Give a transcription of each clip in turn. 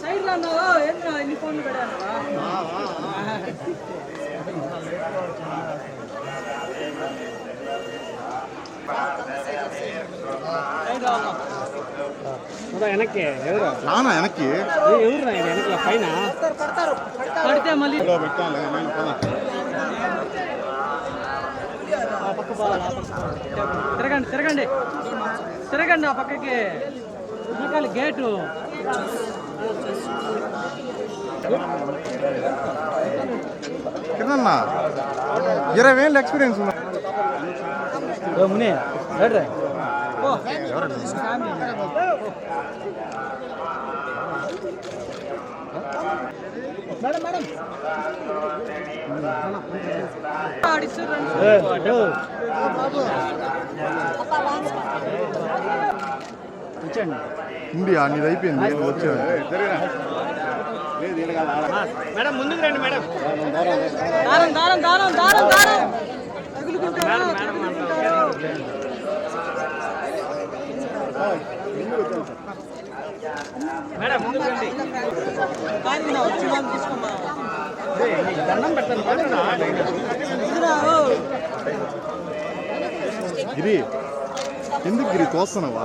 Side లో ఎన్ని ఫోన్లు పెట్టాను వెనక్కి ఎవరు నానా వెనక్కి ఎవరు వెనక్కి పైన పడితే మళ్ళీ తిరగండి తిరగండి తిరగండి ఆ పక్కకి వెనకాల గేటు కిరణ్ 20,000 ఎక్స్పీరియన్స్ ఉన్నా మేడం మేడం ఇండియా నీది అయిపోయింది వచ్చాను మేడం ముందుకు రండి మేడం దారం దారం దారం దారం దారం తగులుకుంటారు మేడం ముందుకు రండి దండం పెడతాను గిరి ఎందుకు గిరి తోస్తున్నావా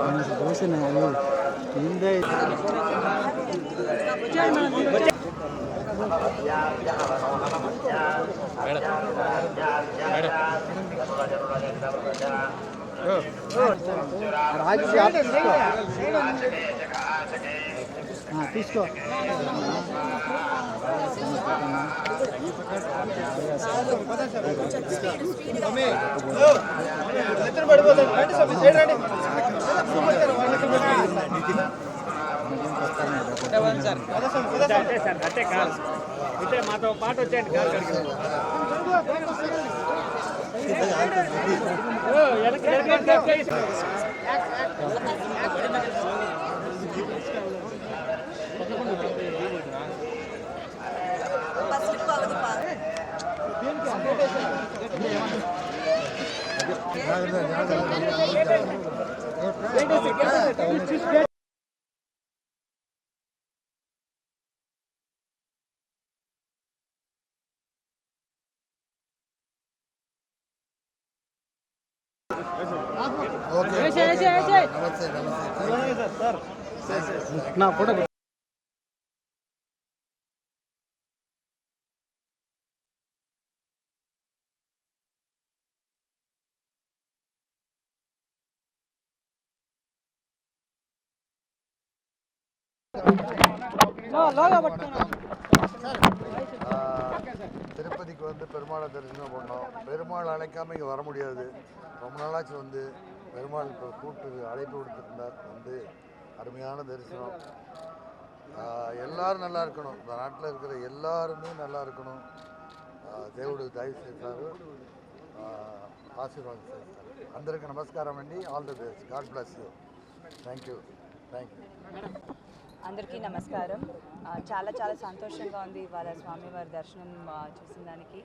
తీసుకో అంటే కాదు అంటే మాతో పాటు వచ్చేయండి కారు కడిగి నా ఫోటో திருப்பதிக்கு வந்து பெருமாளை தரிசனம் பண்ணோம். பெருமாள் அழைக்காமல் இங்கே வர முடியாது. ரொம்ப நாளாச்சு வந்து பெருமாள் இப்போ கூப்பிட்டு அழைப்பு கொடுத்துருந்தார். வந்து அருமையான தரிசனம். எல்லாரும் நல்லா இருக்கணும். இந்த நாட்டில் இருக்கிற எல்லாருமே நல்லா இருக்கணும். దేవుడు దయ చేస్తారు, ఆశీర్వాదం చేస్తారు. అందరికీ నమస్కారం అండి. All the best. God bless you. Thank you. అందరికీ నమస్కారం. చాలా చాలా సంతోషంగా ఉంది ఇవాళ స్వామివారి దర్శనం చూసిన దానికి.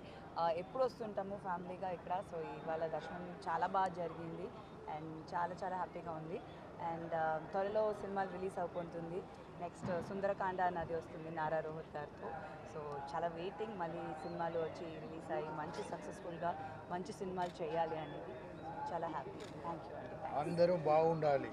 ఎప్పుడు వస్తుంటాము ఫ్యామిలీగా ఇక్కడ, సో ఇవాళ దర్శనం చాలా బాగా జరిగింది అండ్ చాలా చాలా హ్యాపీగా ఉంది. అండ్ త్వరలో సినిమాలు రిలీజ్ అయిపోతుంది. నెక్స్ట్ సుందరకాండ అన్నది వస్తుంది నారా రోహిత్ గారితో. సో చాలా వెయిటింగ్, మళ్ళీ సినిమాలు వచ్చి రిలీజ్ అయ్యి మంచి సక్సెస్ఫుల్గా మంచి సినిమాలు చేయాలి అనేది చాలా హ్యాపీ. థ్యాంక్ యూ అండి. అందరూ బాగుండాలి.